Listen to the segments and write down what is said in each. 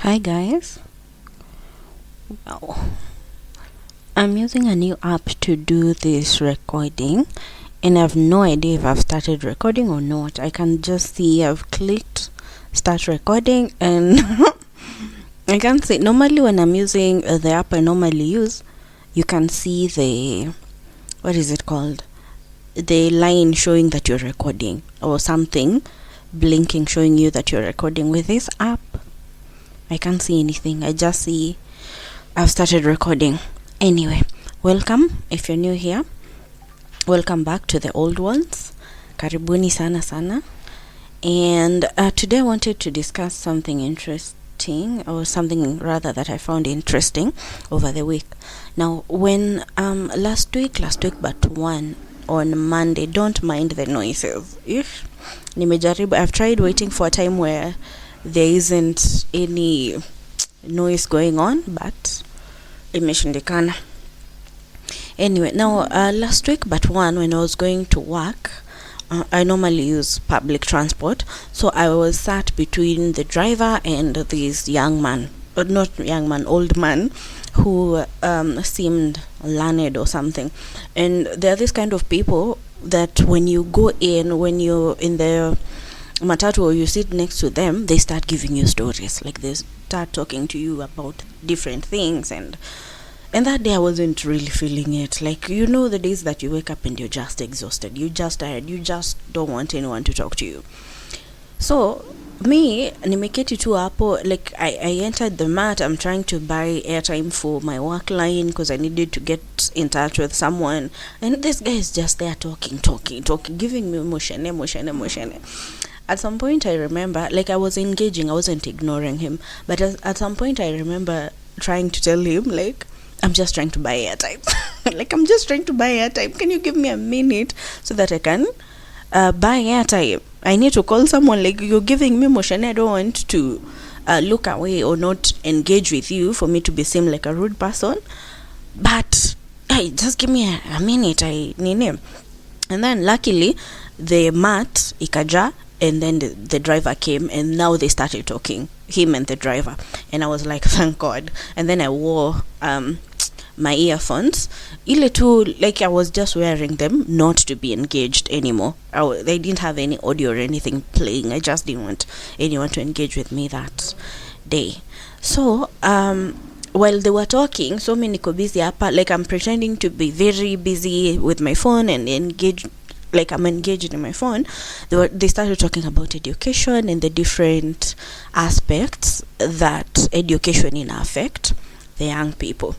Hi guys. Well, I'm using a new app to do this recording and I have no idea if I've started recording or not. I can just see I've clicked start recording and I can't see. Normally when I'm using the app I normally use, you can see the, what is it called? The line showing that you're recording or something blinking showing you that you're recording. With this app I can't see anything. I just see I've started recording. Anyway, welcome if you're new here. Welcome back to the old ones. Karibuni sana sana. And today I wanted to discuss something interesting, or something rather that I found interesting over the week. Now, when last week but one on Monday, don't mind the noises. I've tried waiting for a time where there isn't any noise going on, but imeshindikana. Anyway, now last week but one, when I was going to work, I normally use public transport, so I was sat between the driver and this young man, old man, who seemed learned or something. And there are this kind of people that when you go in, when you're in the matatu or you sit next to them, they start giving you stories. Like they start talking to you about different things, and that day I wasn't really feeling it. Like, you know, the days that you wake up and you're just exhausted, you're just tired, you just don't want anyone to talk to you. So me nimeketi tu hapo, like I entered the mat. I'm trying to buy airtime for my work line because I needed to get in touch with someone, and this guy is just there talking, giving me emotion. At some point I remember, like, I was engaging, I wasn't ignoring him, but at some point I remember trying to tell him, like, I'm just trying to buy airtime. Like, I'm just trying to buy airtime. Can you give me a minute so that I can buy airtime? I need to call someone. Like, you're giving me motion. I don't want to look away or not engage with you for me to be seem like a rude person. But hey, just give me a minute. And then luckily the mat ikaja, and then the driver came, and now they started talking, him and the driver, and I was like, thank God. And then I wore my earphones, ile too, like I was just wearing them not to be engaged anymore. They didn't have any audio or anything playing. I just didn't want anyone to engage with me that day. So while they were talking, so many niko busy hapa, like I'm pretending to be very busy with my phone and engaged, like I'm engaged in my phone. They started talking about education and the different aspects that education in affect the young people.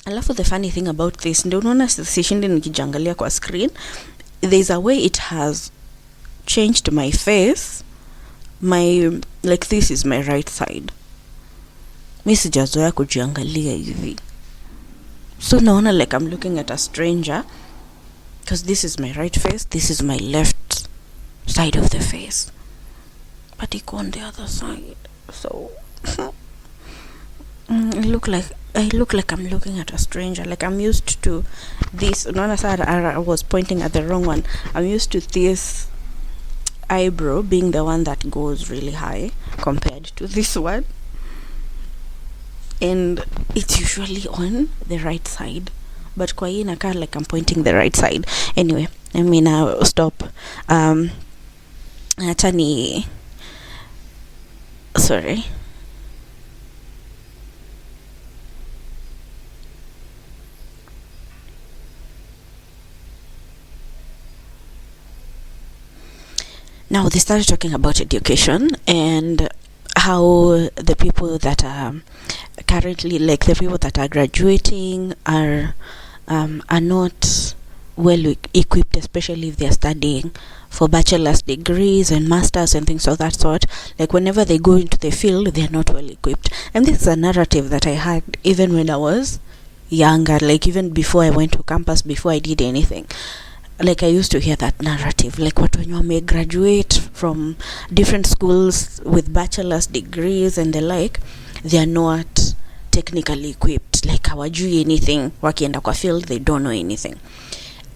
Alafu the funny thing about this, ndio unaona sishindi nikijangalia kwa screen, there's a way it has changed my face. Like, this is my right side. Mi sijazoea kujiangalia hivi, so naona like I'm looking at a stranger, because this is my right face, this is my left side of the face, but iko on the other side. So I look like I'm looking at a stranger. Like, I'm used to this. I was pointing at the wrong one. I'm used to this eyebrow being the one that goes really high compared to this one, and it's usually on the right side, but kwa hii nakaa like I'm pointing the right side. Anyway, I mean, I'll stop. Sorry. Now they started talking about education and how the people that are currently, like the people that are graduating, are not well equipped, especially if they're studying for bachelor's degrees and masters and things of that sort. Like, whenever they go into the field, they're not well equipped. And this is a narrative that I had even when I was younger, like even before I went to campus, before I did anything. Like, I used to hear that narrative, like, what when you may graduate from different schools with bachelor's degrees and the like, they are not technically equipped, like hawajui anything, wakienda kwa field they don't know anything.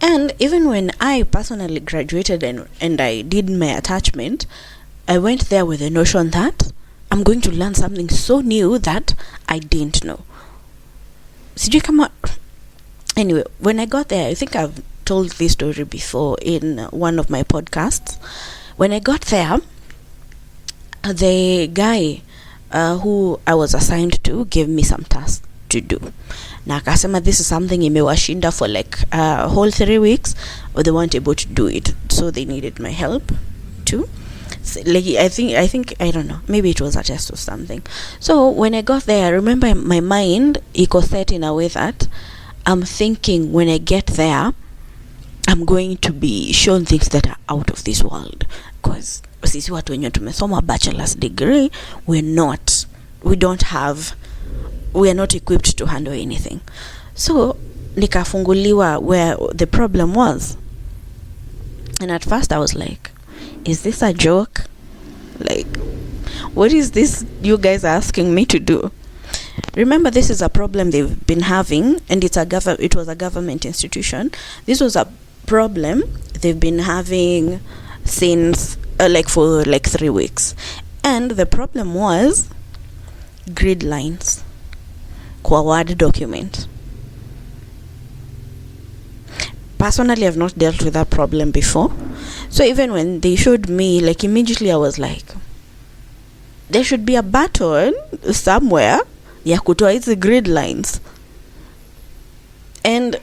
And even when I personally graduated and I did my attachment, I went there with the notion that I'm going to learn something so new that I didn't know. Sijui kama anyway, when I got there, I think I've told this story before in one of my podcasts. When I got there, the guy who I was assigned to gave me some tasks to do. Na akasema this is something imewashinda for like a whole 3 weeks, but they weren't able to do it, so they needed my help too. So, like I think I don't know, maybe it was a test or something. So when I got there, I remember my mind iko set in a way that I'm thinking when I get there, I'm going to be shown things that are out of this world, because sisi watu wenye tumesoma bachelor's degree, we are not equipped to handle anything. So nikafunguliwa where the problem was, and at first I was like, is this a joke? Like, what is this you guys are asking me to do? Remember, this is a problem they've been having, and it was a government institution. This was a problem they've been having since for 3 weeks, and the problem was grid lines kwa Word document. Personally, I've not dealt with that problem before, so even when they showed me, like, immediately I was like, there should be a button somewhere ya kutoa hizi grid lines. And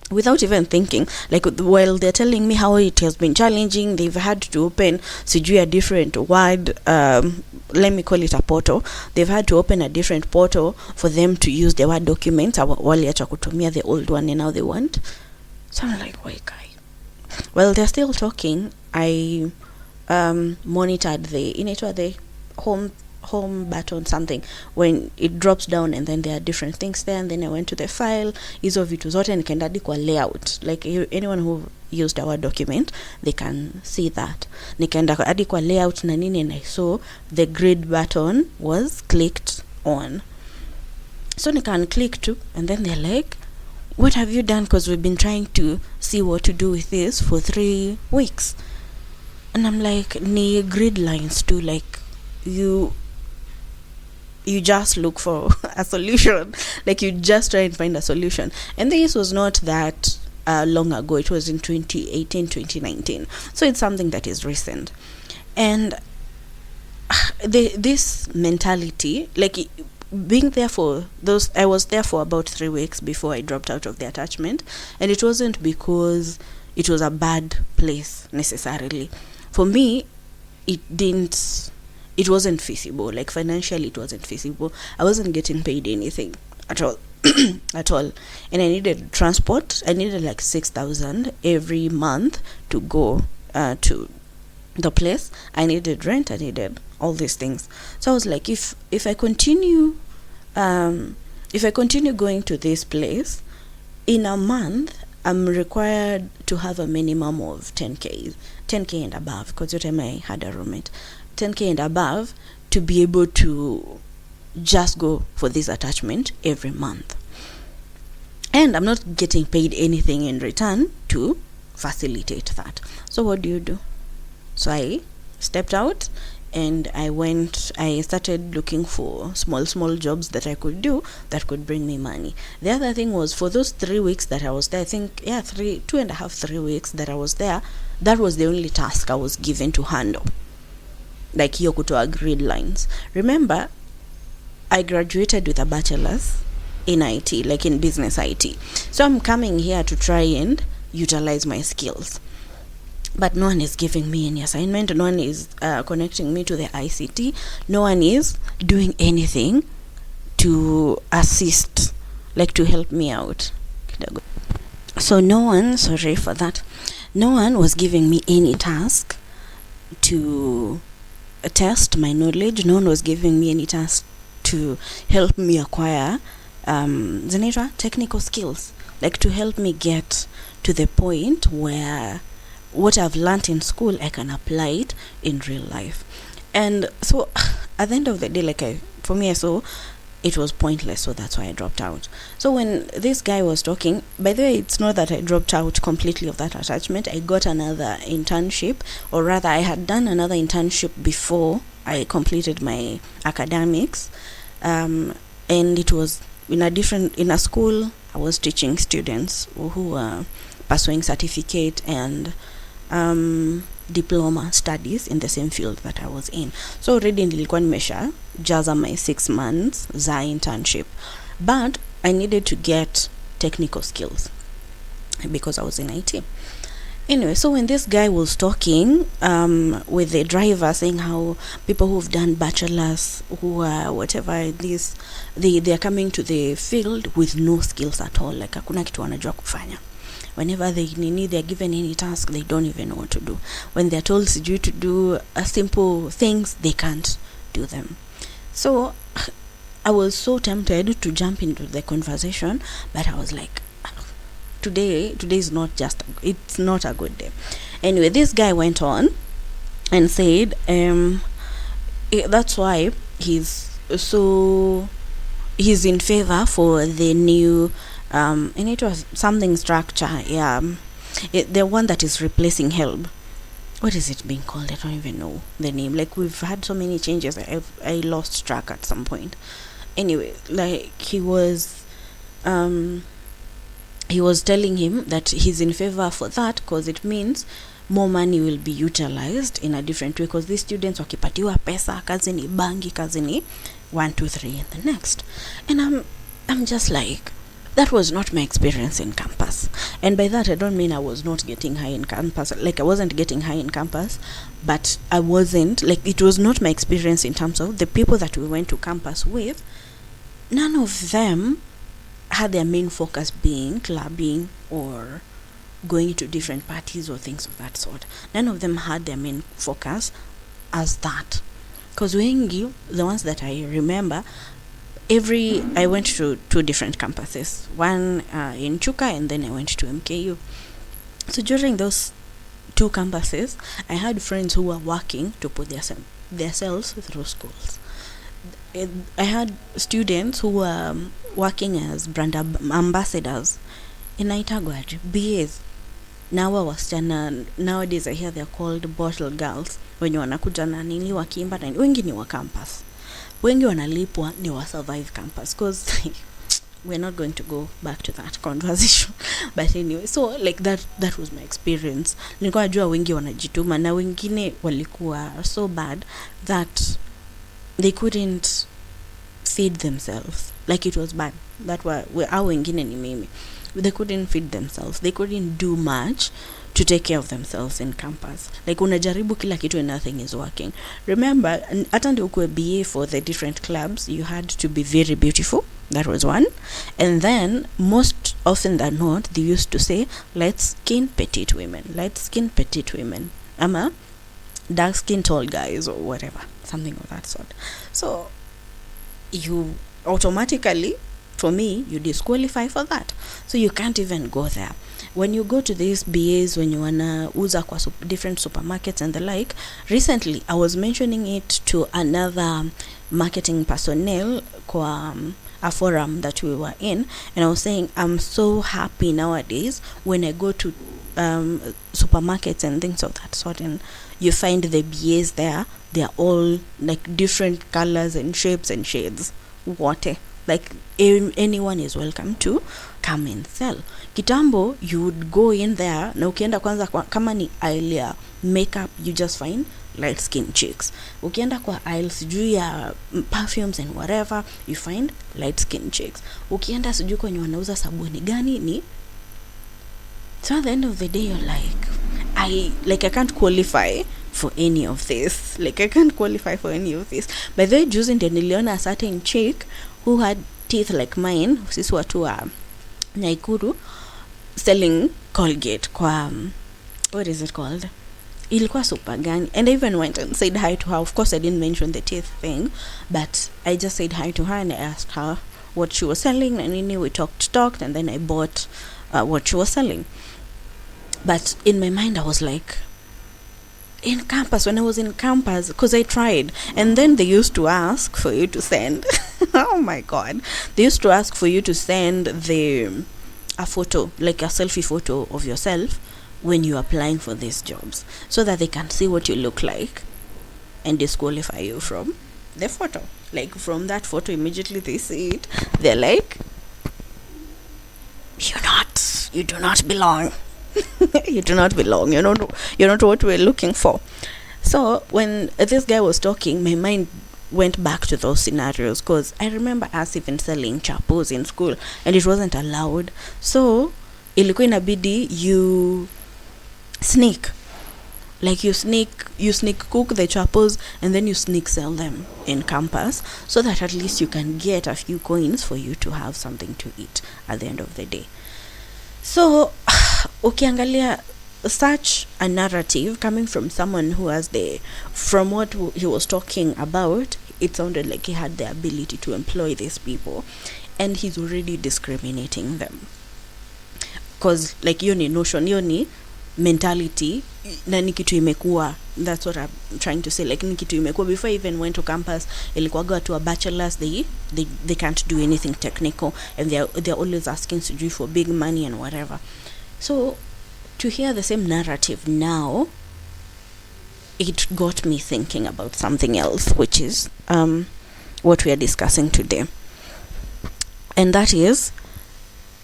without even thinking, like, while they're telling me how it has been challenging, they've had to open a different word, let me call it a portal. They've had to open a different portal for them to use the Word documents. Waliacha kutumia the old one, and now they want. So I'm like, wait, guy. Well, they're still talking. I monitored the home button something, when it drops down and then there are different things there, and then I went to the file, hizo vitu zote nikaenda hadi kwa layout. Like, anyone who used our document, they can see that. Nikaenda hadi kwa layout na nini, and I saw the grid button was clicked on. So nika click too, and then they're like, what have you done? Because we've been trying to see what to do with this for 3 weeks. And I'm like, ni grid lines too, like, you just look for a solution. Like, you just try and find a solution. And this was not that long ago. It was in 2018, 2019. So it's something that is recent. And this mentality, like, being there I was there for about 3 weeks before I dropped out of the attachment. And it wasn't because it was a bad place necessarily. For me, it wasn't feasible. Like, financially, it wasn't feasible. I wasn't getting paid anything at all. At all. And I needed transport. I needed like 6,000 every month to go to the place. I needed rent. I needed all these things. So I was like, if I continue going to this place, in a month, I'm required to have a minimum of 10K and above, because your time I had a roommate. 10K and above to be able to just go for this attachment every month. And I'm not getting paid anything in return to facilitate that. So what do? So I stepped out, and I started looking for small jobs that I could do that could bring me money. The other thing was, for those 3 weeks that I was there, I think 2.5-3 weeks that I was there, that was the only task I was given to handle. Like, hiyo kutoa grid lines. Remember, I graduated with a bachelor's in IT, like in business IT. So I'm coming here to try and utilize my skills. But no one is giving me any assignment. No one is connecting me to the ICT. No one is doing anything to assist, like to help me out. So no one was giving me any task to test my knowledge. No one was giving me any task to help me acquire technical skills, like to help me get to the point where what I've learned in school, I can apply it in real life. And so at the end of the day, for me, I saw it was pointless, so that's why I dropped out. So when this guy was talking, by the way, it's not that I dropped out completely of that attachment. I got another internship, or rather I had done another internship before I completed my academics, and it was in a school. I was teaching students who were pursuing certificate and diploma studies in the same field that I was in. So already nilikuwa nimesha jaza my 6 months za internship, but I needed to get technical skills because I was in IT. Anyway, so when this guy was talking with the driver, saying how people who've done bachelors, who are whatever this, they are coming to the field with no skills at all, like hakuna kitu wanajua kufanya. Whenever they're given any task, they don't even know what to do. When they're told to do simple things, they can't do them. So I was so tempted to jump into the conversation, but I was like, today is not it's not a good day. Anyway, this guy went on and said that's why he's in favor for the new and it was something structure, the one that is replacing help. What is it being called? I don't even know the name. Like, we've had so many changes, I lost track at some point. Anyway, like, he was telling him that he's in favor for that because it means more money will be utilized in a different way, because these students wakipatiwa pesa, kazi ni bangi, kazi ni 1 2 3 and the next. And I'm just like, that was not my experience in campus. And by that I don't mean I was not getting high in campus, like I wasn't getting high in campus, but I wasn't, like, it was not my experience in terms of the people that we went to campus with. None of them had their main focus being clubbing or going to different parties or things of that sort. None of them had their main focus as that. Because Y.A.N.G, the ones that I remember, I went to 2 different campuses, one in Chuka, and then I went to MKU. So during those 2 campuses, I had friends who were working to put themselves through schools. I had students who were working as brand ambassadors in Itagwaj, BAs. Now wasichana, nowadays I hear they're called bottle girls, wenye wanakuja na nini wakiimba, na wengi ni wa campus, wengi wanalipwa ni wa survive campus, because we're not going to go back to that conversation. But anyway, so like that was my experience. Nilikuwa najua wengi wanajituma, na wengine walikuwa so bad that they couldn't feed themselves. Like, it was bad. That were wengine ni mimi. They couldn't feed themselves. They couldn't do much to take care of themselves in campus. Like, unajaribu kila kitu and nothing is working. Remember, hata ndio ukue BA for the different clubs, you had to be very beautiful. That was one. And then, most often than not, they used to say, light skin petite women. Ama dark skin tall guys or whatever. Something of that sort. So, you automatically, for me, you disqualify for that. So you can't even go there. When you go to these BAs, when you wanna uza kwa different supermarkets and the like, recently I was mentioning it to another marketing personnel kwa a forum that we were in, and I was saying I'm so happy nowadays when I go to supermarkets and things of that sort, and you find the BAs there, they're all like different colors and shapes and shades. Water, like anyone is welcome to come and sell. Kitambo, you would go in there, na ukienda kwanza kama ni aisle ya makeup, you just find light skin chicks. Ukienda kwa aisle sijui ya perfumes and whatever, you find light skin chicks. Ukienda sijui kwenye wanauza sabuni gani ni. So at the end of the day, you're like, I can't qualify for any of this. By the way, juzi ndio niliona a certain chick who had teeth like mine, sisi watu wa Naikuru, selling Colgate kwa what is it called? Ilikuwa super gang. And I even went and said hi to her. Of course, I didn't mention the teeth thing, but I just said hi to her and I asked her what she was selling, and we talked, and then I bought what she was selling. But in my mind, I was like, when I was in campus, because I tried, and then they used to ask for you to send oh my god, they used to ask for you to send a photo, like a selfie photo of yourself when you're applying for these jobs, so that they can see what you look like. and disqualify you from the photo. Like, from that photo, immediately they see it, they're like, you do not belong. You do not belong. You're not what we're looking for. So when this guy was talking, my mind went back to those scenarios, because I remember us even selling chapos in school, and it wasn't allowed. So ilikuwa inabidi you sneak, like you sneak cook the chapos, and then you sneak sell them in campus, so that at least you can get a few coins for you to have something to eat at the end of the day. So ukiangalia such a narrative coming from someone who has from what he was talking about, it sounded like he had the ability to employ these people, and he's already discriminating them. Because like hiyo ni notion, hiyo ni mentality, na ni kitu imekuwa, that's what I'm trying to say, like ni kitu imekuwa. Before I even went to campus, ilikuwa watu wa bachelors, they can't do anything technical, and they're always asking sijui for big money and whatever. So to hear the same narrative now, it got me thinking about something else, which is what we are discussing today, and that is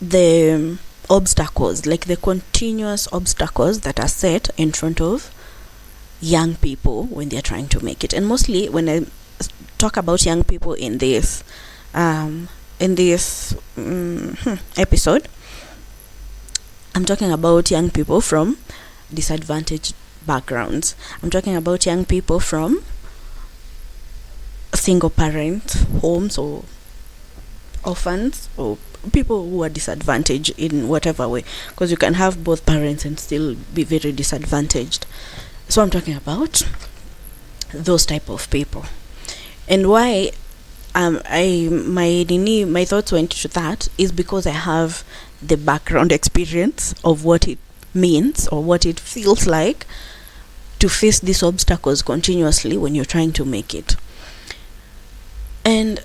the obstacles, like the continuous obstacles that are set in front of young people when they're trying to make it. And mostly when I talk about young people in this episode, I'm talking about young people from disadvantaged backgrounds. I'm talking about young people from single parent homes, or orphans, or people who are disadvantaged in whatever way, because you can have both parents and still be very disadvantaged. So I'm talking about those type of people. And why my thoughts went to that is because I have the background experience of what it means, or what it feels like to face these obstacles continuously when you're trying to make it. And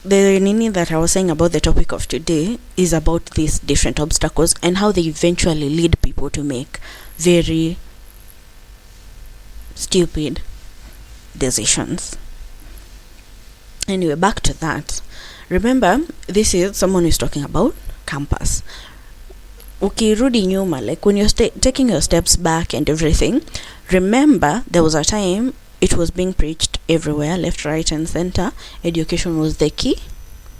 the nini that I was saying about the topic of today is about these different obstacles and how they eventually lead people to make very stupid decisions. Anyway, back to that. Remember, this is someone who's talking about campus. Okay, rudi nyuma, like when you're taking your steps back and everything, remember there was a time it was being preached everywhere, left, right, and center. Education was the key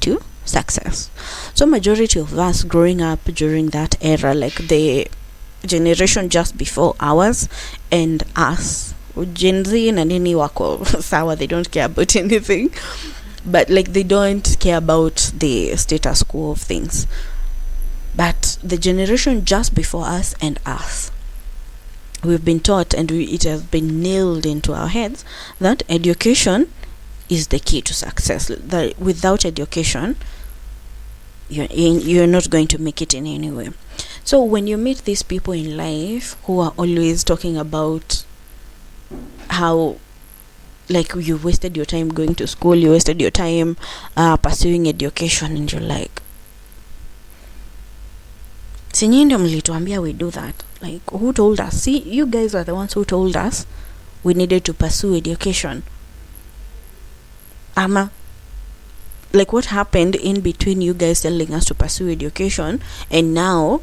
to success. So majority of us growing up during that era, like the generation just before ours and us, Gen Z na nini wako sawa, they don't care about anything, but like they don't care about the status quo of things. But the generation just before us and us, we've been taught, and it has been nailed into our heads, that education is the key to success. That without education, you're not going to make it in any way. So when you meet these people in life who are always talking about how, like, you wasted your time going to school, you wasted your time pursuing education, and you're like, sinyi ndio mlituambia we do that. Like, who told us? See, you guys are the ones who told us we needed to pursue education. Like, what happened in between you guys telling us to pursue education and now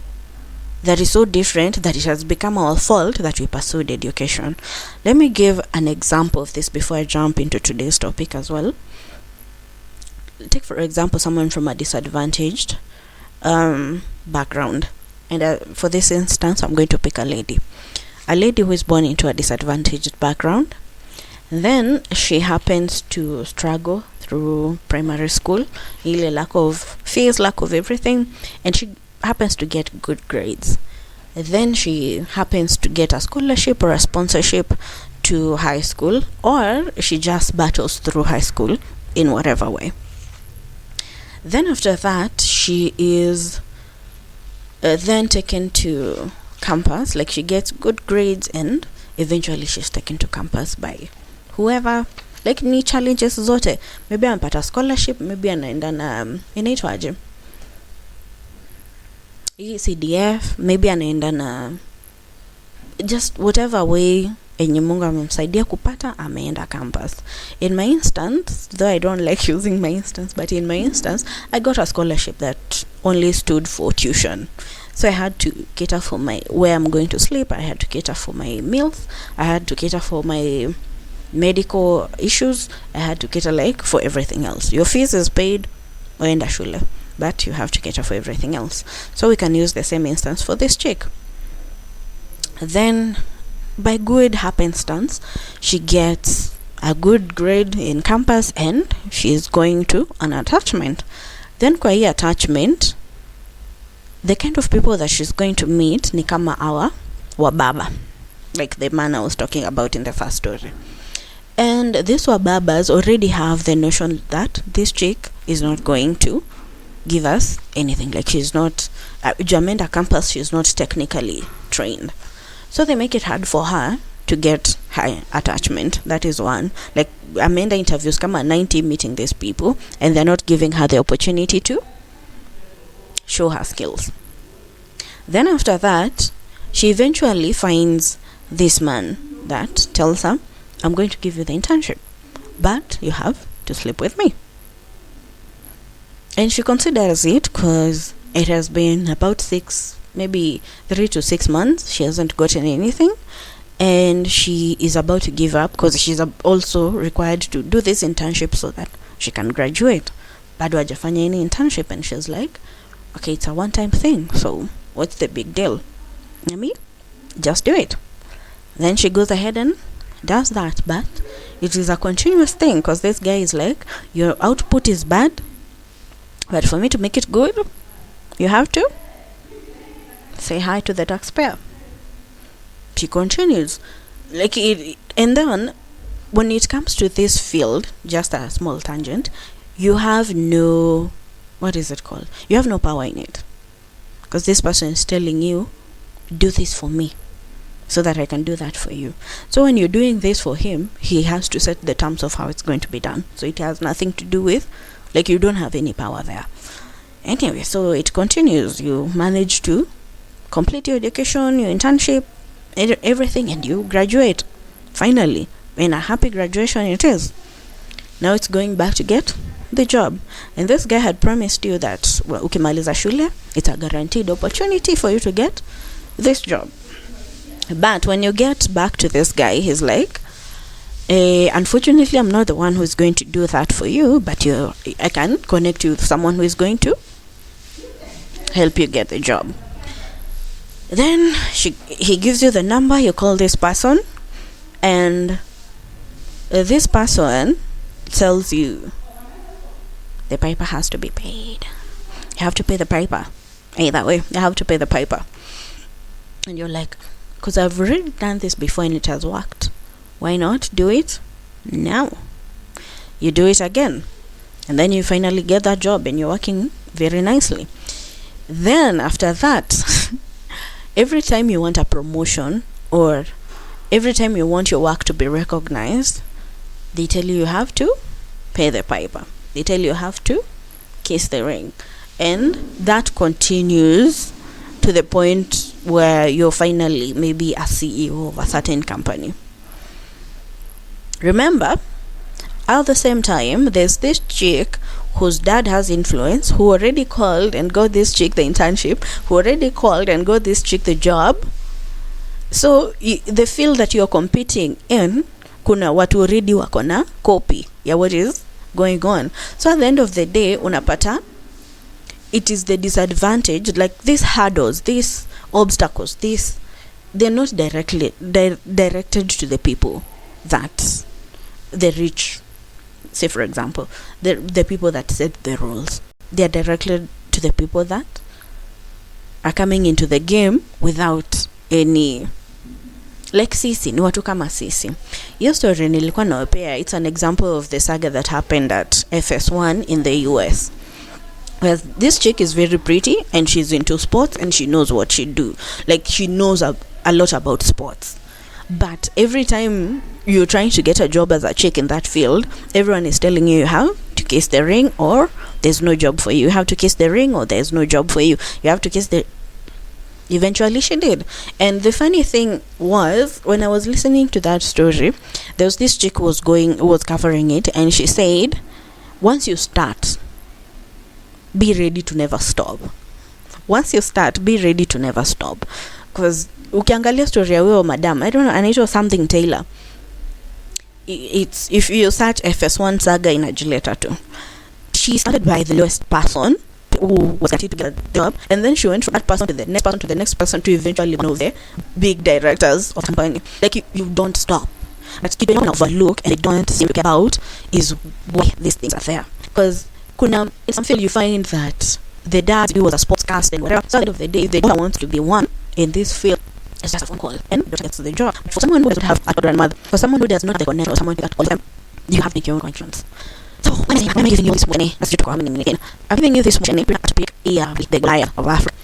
that is so different that it has become our fault that we pursued education? Let me give an example of this before I jump into today's topic as well. Take, for example, someone from a disadvantaged background. And for this instance, I'm going to pick a lady who is born into a disadvantaged background. Then she happens to struggle through primary school, lack of fees, lack of everything, and she happens to get good grades. Then she happens to get a scholarship or a sponsorship to high school, or she just battles through high school in whatever way. Then after that, she is then taken to campus, like she gets good grades, and eventually she's taken to campus by whoever, like ni challenges zote. Maybe ampata scholarship, maybe anaenda na inaitwaje CDF, maybe anaenda na just whatever way enye Mungu amemsaidia kupata, ameenda campus. In my instance, though I don't like using my instance, but in my instance, I got a scholarship that only stood for tuition. So I had to cater for where I'm going to sleep. I had to cater for my meals. I had to cater for my medical issues. I had to cater for everything else. Your fees is paid, oenda shule, but you have to cater for everything else. So we can use the same instance for this chick. Then, by good happenstance, she gets a good grade in campus and she's going to an attachment. Then kwa hii attachment, the kind of people that she's going to meet ni kama our wababa, like the man I was talking about in the first story. And these wababas already have the notion that this chick is not going to give us anything. Like, she's not Jamenda campus, she's not technically trained. So they make it hard for her to get her attachment. That is one. Like, Amanda interviews kama 90 meeting these people, and they're not giving her the opportunity to show her skills. Then after that, she eventually finds this man that tells her, I'm going to give you the internship, but you have to sleep with me. And she considers it because it has been about 3 to 6 months. She hasn't gotten anything, and she is about to give up because she's also required to do this internship so that she can graduate. Bado hajafanya any internship, and she's like, okay, it's a one-time thing, so what's the big deal? I mean, just do it. Then she goes ahead and does that, but it is a continuous thing because this guy is like, your output is bad, but for me to make it good, you have to say hi to the taxpayer. She continues like it, and then when it comes to this field, just a small tangent, you have no, what is it called? You have no power in it, because this person is telling you, do this for me so that I can do that for you. So when you're doing this for him, he has to set the terms of how it's going to be done. So it has nothing to do with, like, you don't have any power there. Anyway, so it continues. You manage to complete your education, your internship, everything, and you graduate. Finally, in a happy graduation it is. Now it's going back to get the job. And this guy had promised you that, well, ukimaliza shule, it's a guaranteed opportunity for you to get this job. But when you get back to this guy, he's like, unfortunately, I'm not the one who's going to do that for you, but I can connect you with someone who is going to help you get the job. Then he gives you the number, you call this person, and this person tells you the piper has to be paid. You have to pay the piper. Either way, you have to pay the piper. And you're like, because I've already done this before and it has worked. Why not do it now? You do it again, and then you finally get that job and you're working very nicely. Then after that, every time you want a promotion or every time you want your work to be recognized, they tell you have to pay the piper. They tell you have to kiss the ring. And that continues to the point where you're finally maybe a CEO of a certain company. Remember, at the same time, there's this chick whose dad has influence, who already called and got this chick the internship, who already called and got this chick the job. So the field that you're competing in, kuna watu already wako na copy ya what is going on. So at the end of the day, unapata, it is the disadvantage, like these hurdles, these obstacles, they're not directly directed to the people that the rich. Say for example, the people that set the rules, they are directed to the people that are coming into the game without any, like sisi, ni watu kama sisi. Your story nilikuwa nawapea, it's an example of the saga that happened at FS1 in the US. Well, this chick is very pretty and she's into sports and she knows what she do. Like, she knows a lot about sports. But every time you're trying to get a job as a chick in that field, everyone is telling you have to kiss the ring or there's no job for you. You have to kiss the ring or there's no job for you. You have to kiss the... Eventually she did. And the funny thing was, when I was listening to that story, there was this chick who was covering it, and she said, once you start, be ready to never stop. Once you start, be ready to never stop. Because ukiangalia story ya huyo madam, I don't know, anaitwa something Taylor. It's, if you search FS1 saga in Agileta too, she started by the lowest person who was guaranteed to get a job, and then she went from that person to the next person to the next person to eventually one of the big directors of the company. Like, you don't stop. But you don't overlook and they don't seem to care about is why these things are there. Because in some field you find that the dad was a sportscaster and whatever. So at the end of the day, if the daughter wants to be one in this field, it's just a phone call and the daughter gets to the job. But for someone who doesn't have a grandmother, for someone who does not have the connection, or someone who got all of them, you have to make your own conscience. So when I'm giving you this money, I'm giving you this money to pick the Goliath of Africa,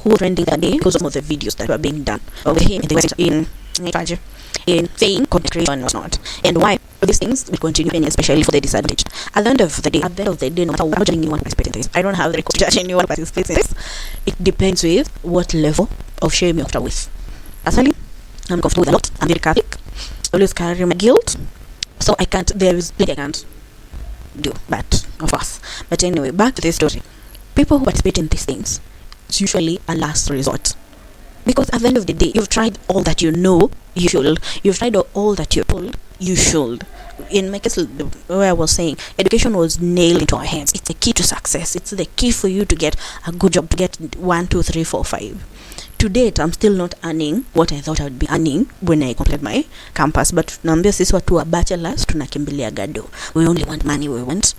who was trending that day because of some of the videos that were being done with him in saying content creation was not, and why these things will continue, especially for the disadvantaged. At the end of the day, no matter what, I'm not judging anyone participating in this. I don't have the record to judge anyone participating in this. It depends with what level of shame you're comfortable with. Personally, I'm comfortable with a lot. I'm very Catholic. I always carry my guilt, so I can't. There is plenty I can't do, but of course. But anyway, back to this story. People who participate in these things, it's usually a last resort. Because at the end of the day, you've tried all that you know you should. You've tried all that you're told you should. In my case, where I was saying, education was nailed into our hands. It's the key to success. It's the key for you to get a good job, to get 1, 2, 3, 4, 5. To date, I'm still not earning what I thought I would be earning when I completed my campus. But naambia sisi watu wa bachelors tunakimbilia gado. We only want money, we want.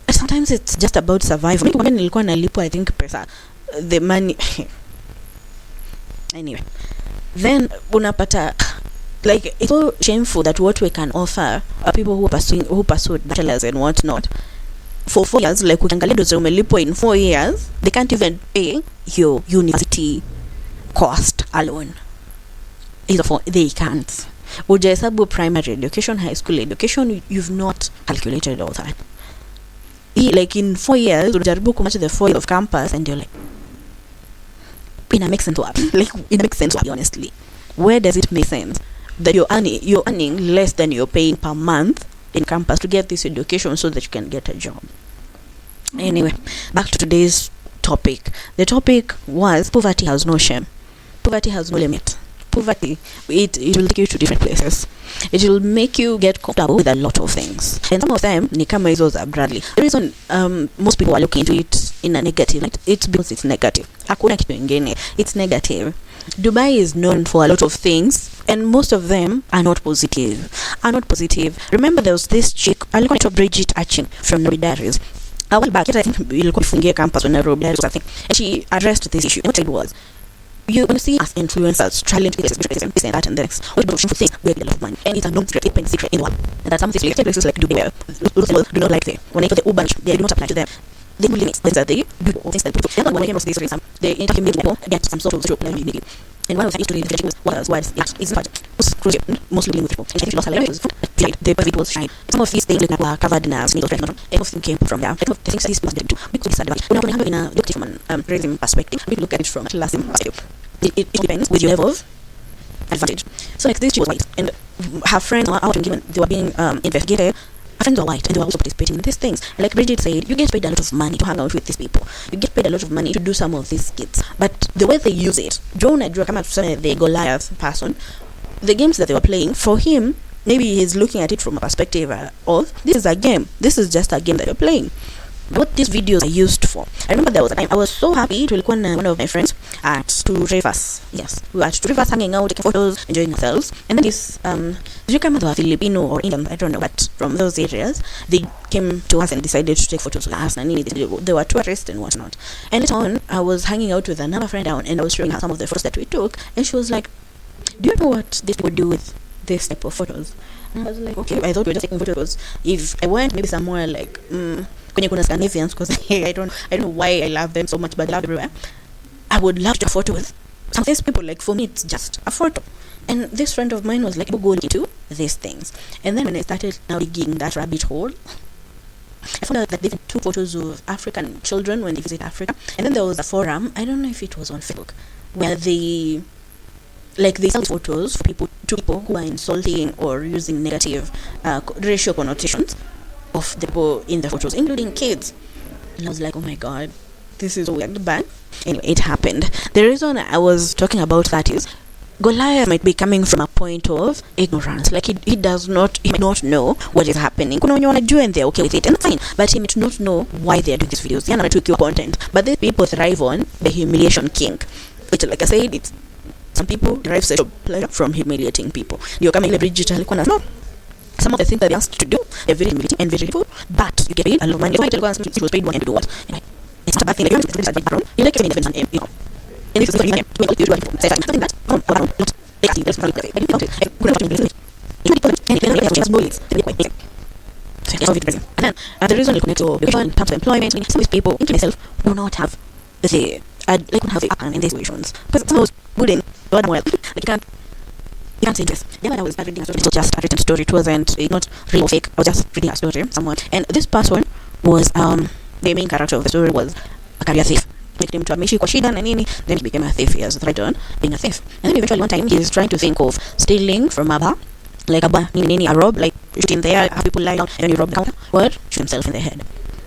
But sometimes it's just about survival. When nilikuwa nalipwa, I think pesa, the money. Anyway, then unapata, like, it's so shameful that what we can offer are people who pursued bachelors and whatnot for 4 years. Like, ukiangalia dozo umelipo in 4 years, they can't even pay your university cost alone. They can't. Ujahesabu primary education, high school education, you've not calculated all that. Like, in 4 years, unajaribu kumach the 4 years of campus, and you're like, it makes sense what? Like, it makes sense what, honestly. Where does it make sense that you're earning less than you're paying per month in campus to get this education so that you can get a job? Anyway, back to today's topic. The topic was poverty has no shame. Poverty has no limit. Poverty, it will take you to different places. It will make you get comfortable with a lot of things, and some of them ni kama hizo za Bradley. The reason most people are looking into it in a negative light, it's because it's negative. Hakuna kitu ingine, it's negative. Dubai is known for a lot of things, and most of them are not positive. Remember, there was this chick, alikuwa anaitwa Bridget Aching from Nairobi Diaries. A while back, I think ilikuwa ifungia campus when Nairobi Diaries, I think, and she addressed this issue. What it was, you see us influencers trying to this and that and this. We do things, we get a lot of money, and it's a non-secret, it's secret in one. And that some of these places like Dubai, do not like them. When they go to the Uber, they do not apply to them. They do limits that they do all things that people. And when they came to this reason, they interview people get some sort of social planning. And one of the history was it's not crucial, mostly with people. And she lost her life. The COVID was shine. Some of these things like were covered in a single thread. Everything came from there. I think these people did too. Because disadvantage. When I have in a look from an raising perspective, we look at it from a classism perspective. It depends with your level of advantage. So like this, she was white, and her friends were out and given. They were being investigated. Her friends were white, and they were also participating in these things. Like Bridget said, you get paid a lot of money to hang out with these people. You get paid a lot of money to do some of these skits. But the way they use it, Joe Nadra come out to say the Goliath person, the games that they were playing, for him, maybe he's looking at it from a perspective of, this is a game. This is just a game that you're playing. What these videos are used for. I remember there was a time I was so happy to record one of my friends at Two Rivers. Yes, we were at Two Rivers hanging out, taking photos, enjoying ourselves. And then this, you come to a Filipino or Indian, I don't know, but from those areas, they came to us and decided to take photos with us. And they were tourists and whatnot. And later on, I was hanging out with another friend down, and I was showing her some of the photos that we took. And she was like, do you know what these people do with this type of photos? And I was like, okay, I thought we were just taking photos. If I went maybe somewhere like kwenye kuna Scandinavians, because I don't know why I love them so much, but I love everywhere, I would love to take a photo with some of these people. Like, for me, it's just a photo. And this friend of mine was like, go into these things. And then when I started now digging that rabbit hole, I found out that they took photos of African children when they visit Africa. And then there was a forum, I don't know if it was on Facebook, where they sell photos for people who are insulting or using negative racial connotations of the people in the photos, including kids. And I was like, oh my god, this is so weird. But anyway, it happened. The reason I was talking about that is Goliath might be coming from a point of ignorance. Like he might not know what is happening. Kuna wenye wanajua and they're okay with it, and that's fine. But he might not know why they're doing these videos. Yana took your content. But these people thrive on the humiliation kink. Which, like I said, it's some people derive sexual pleasure from humiliating people. You're coming digitally. Some of the things that they asked to do, they're very humiliating and very difficult, but you get paid a lot of money. It was paid one to do what? Anyway, it's not a bad thing. Like, you like giving different, you know. And if it's not you do say something that and the reason you connect to in terms of employment, some of these people, including myself, do not have the upper in these situations because some of those wouldn't well, like you can't say this. The other I was reading a story. It was just a written story. It wasn't not real or fake. I was just reading a story somewhat, and this person was the main character of the story was a career thief. Victim to ameishi kwa shida na nini, then he became a thief. He has right on being a thief, and then eventually one time he's trying to think of stealing from a bar, like a bar, a rob, like shoot in there, have people lie down, and then you rob the counter, or shoot himself in the head.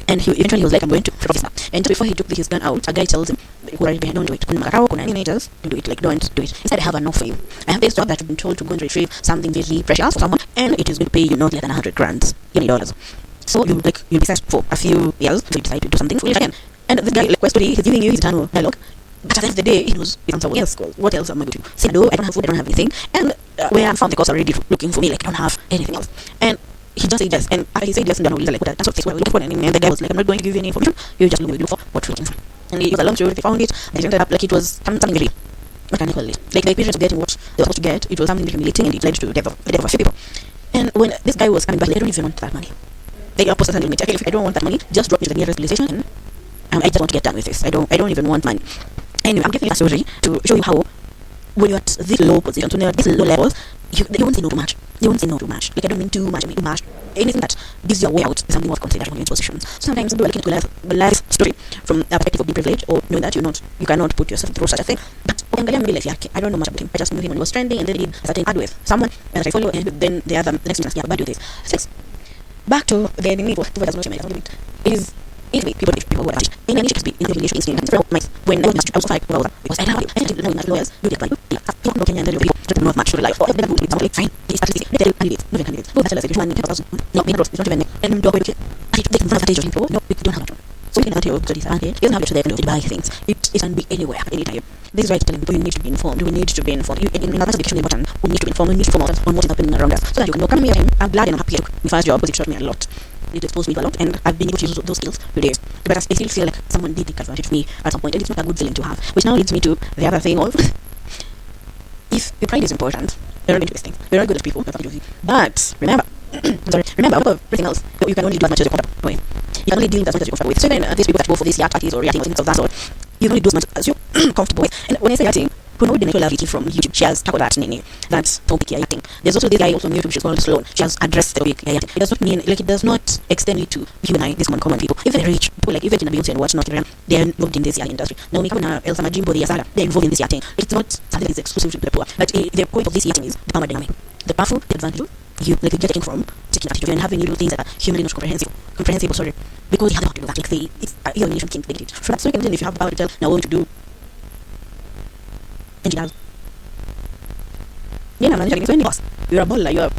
And he eventually was like, I'm going to rob this bar. And before he took his gun out, a guy tells him, don't do it. Don't do it. Like, don't do it. Instead, I have enough for you. I have this job that you've been told to go and retrieve something very precious for someone, and it is going to pay you not less than 100 grand, $20. So you'll be set for a few years to decide to do something foolish again. And the guy, like, he's giving you his eternal dialogue. But at the end of the day, he knows his answer was yes. What else am I going to say? No, I don't have food, I don't have anything. And where I found the cops already looking for me, like, I don't have anything else. And he just said yes. And after he said yes, then he's like, that's what we're looking for. And the guy was like, I'm not going to give you any information. You just look for what you're looking for. And it was a long story. They found it. And it ended up like it was something really mechanical. Like the appearance of getting what they were supposed to get, it was something humiliating, and it led to the death of a few people. And when this guy was coming back, like, I don't even want that money. They opposed and okay, if I don't want that money, just drop me to the nearest police station, and I just want to get done with this. I don't even want money. Anyway, I'm giving you a story to show you how when you're at this low position, when you're at these low levels, you won't say no too much. You won't say no too much. Like, I don't mean too much, I mean too much. Anything that gives you a way out is something worth considering when you're in positions. So sometimes people are looking at life story from a perspective of being privileged, or knowing that you cannot put yourself through such a thing. But I don't know much about him. I just knew him when he was trending, and then he did a certain ad with someone, and I follow, and then the next one, bad with this. Six. Back to the enemy, whoever does not share my it is people who are attached. In any case, in the relation incident, when I was so far because I didn't know enough lawyers do the apply. People know Kenya and the people don't know much to life. Or if they do something fine, they start to see they candidates, moving candidates. Who bachelor's degree, 1,000, no, we not even and do they can advantage of people. No, we don't have much. So we can advantage of the disadvantage. You don't have to there to buy things. It can be anywhere, anytime. This is why telling people you need to be informed. We need to be informed. In another situation important, we need to be informed. We need to inform others on what is happening around us, so that you can know. Come here, I'm glad and I'm happy. My first job because it taught me a lot. It exposed me to a lot, and I've been able to use those skills today. But I still feel like someone did take advantage of me at some point, and it's not a good feeling to have. Which now leads me to the other thing of if your pride is important, you're not going to do these things. You're not good at people. But remember, above everything else, you can only do as much as you're comfortable with. You can only deal with as much as you're comfortable with. So then these people that go for these yacht parties or yachting or things of that sort, you can only do as much as you're comfortable with. And when I say yachting, who know the natural Vicky from YouTube, she has tackled that nini, that topic yachting. There's also this guy also on YouTube, she's called Sloan. She has addressed the topic yachting. It does not mean, like, it does not extend it to you and I, these common people. Even rich people, like even in Beyonce and whatnot, they are involved in this yachting industry. Now, when you come in Elsa Majimbo, the Yasala, they're involved in this yachting. It's not something that is exclusive to the poor. But the point of this yachting is the power dynamic. The powerful, the advantage you like you're getting from taking advantage of you and having you do things that are humanly not comprehensible, sorry, because you have to do that. Like it's your nation can't take it. For that, so you can tell if you have the power to tell now what to do. And she does. Yeah, man, you're any boss. You're a baller. You're a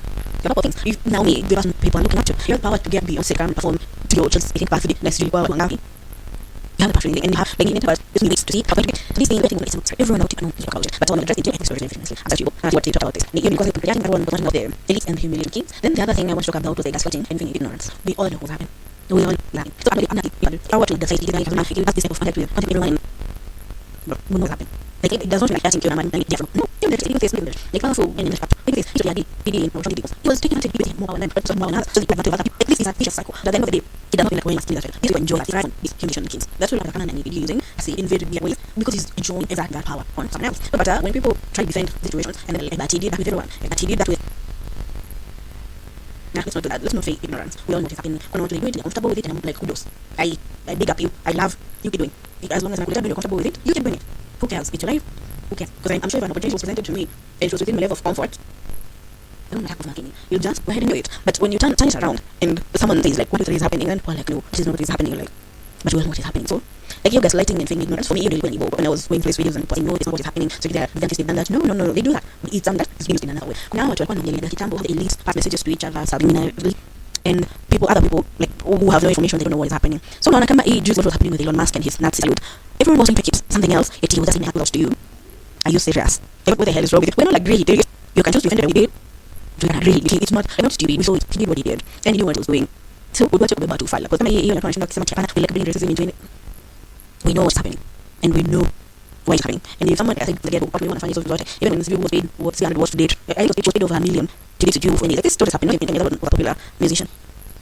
couple things. You now me, the person people are looking up to. You have the power to get Beyonce and perform to your just eating back for the next year. You have the passion and you have like about this needs to see how to get these things getting it's everyone out to your culture. But I want to address the story definitely. As you what to talk about this. Because comparing everyone was talking about the elites and the humiliating kids. Then the other thing I want to talk about was the gaslighting and ignorance. We all know what's happening. We all laughing. So I'm not I want to decide you guys have this type of contact with everyone. But we know what's happening. Like it does not really catching you and I'm different. No, even face like powerful and in the fact. Like this, he was taking advantage of more than but more than others. So the advantage of other people. This is a vicious cycle. At the end of the day, it does not feel like going last that. This will enjoy thrive on these humiliation kids. That's what Kanan and video using as he invaded their ways because he's enjoying that power on someone else. But when people try to defend situations and then like, but he did that with everyone, but he did that with Nah, let's not do that. Let's not fake ignorance. We all know what is happening. When I want to do it, you're comfortable with it, and I'm like, kudos. I big up you. I love you. Keep doing it. As long as you're comfortable with it, you keep doing it. Who cares? It's your life. Who cares? Because I'm sure if an opportunity was presented to me, and it was within my level of comfort, I don't have to you'll just go ahead and do it. But when you turn it around and someone says like, what is happening? And well, like, no, this is not what is happening. Like, but you all know what is happening. So, like, you guys lighting and saying ignorance, for me, you really believe. But when I was going through these videos and saying, no, it's not what is happening, so they've done this, they've done that. No, they do that. But it's done that, it's used in another way. Now, what you're going to do is the elites pass messages to each other subliminally, and other people, like, who have no information, they don't know what is happening. So now, Nakama age what was happening with Elon Musk and his Nazi salute. Everyone was going to keep something else, yet he was just saying close to you. Are you serious? Like, what the hell is wrong with it? We're not like really did it. You can just defend it and we did. Really, it's not stupid. We saw it. He did what he did, and he knew what he was doing. So we got to be able to fight. Because we know what's happening, and we know why it's happening. And if someone, I think, forget what we want to find is about it. Even when this video was paid, what 300 was to date, I think it was paid over $1 million to date to do for me. Like, this story is happening. Not even a popular musician.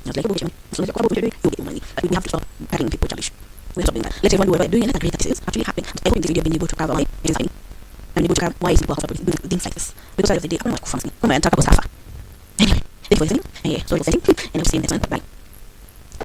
I was like, okay, so like, what you're doing, you get money. But we have to stop cutting people childish. We have to stop doing that. Let everyone do whatever they're doing, and let's agree that this is actually happening. I hope in this video I've been able to cover why it is happening. I'm able to cover why is people comfortable with things like this. Because at the end of the day, I'm not comfortable. Come on, talk about stuff. Anyway, thank you for listening. And yeah, sorry for listening. And I'll see you next one. Bye.